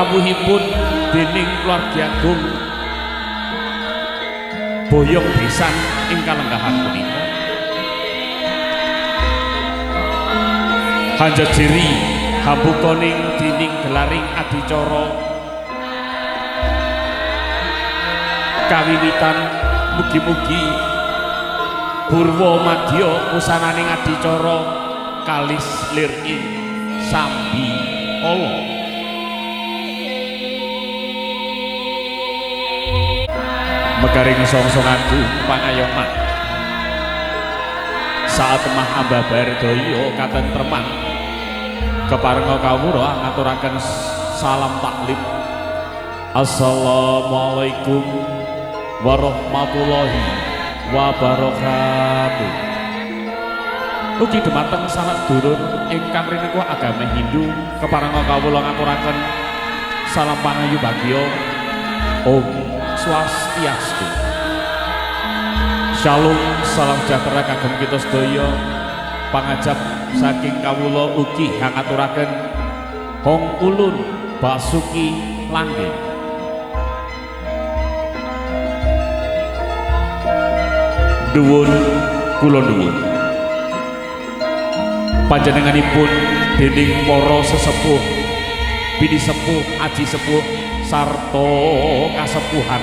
Kawuhipun dening keluarga agung Boyong Besan ing kalenggahan punika hanjajiri hambukaning dening gelaring adicara kawiwitan mugi-mugi Purwa Madya pusananing adicara kalis lir ing sambi ala megaring song-songanku pangayoman saat mah ambabar daya katentreman keparenga kawula ngaturaken salam taklif. Assalamualaikum warahmatullahi wabarakatuh. Ugi dumateng sanak durun ingkang rinengga agama Hindu keparenga kawula ngaturaken salam pangayu bagya. Om Swastiastu. Shalom, salam sejahtera kagem kita sedaya. Pangajap saking kawula ugi ngaturaken Hong Ulun Basuki Langgeng. Nuwun kula nuwun. Panjenenganipun dening para sesepuh, bini sepuh, aji sepuh sarta kasepuhan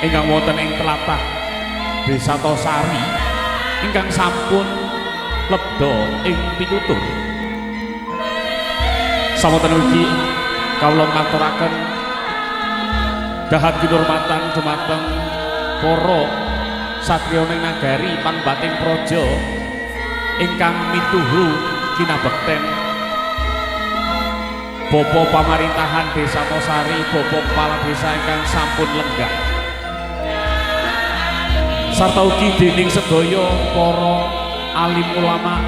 ingkang wonten ing tlatah Desa Tosari ingkang sampun lebda ing pitutur. Samonten ugi kawula ngaturaken dahat kinurmatan dumateng para satriya ning nagari Panbating Praja ingkang mituhu kinabekten Bapak Pamarintahan Desa Tosari, Bapak Kepala Desa ingkang sampun lenggah sarta ugi dening sedaya para alim ulama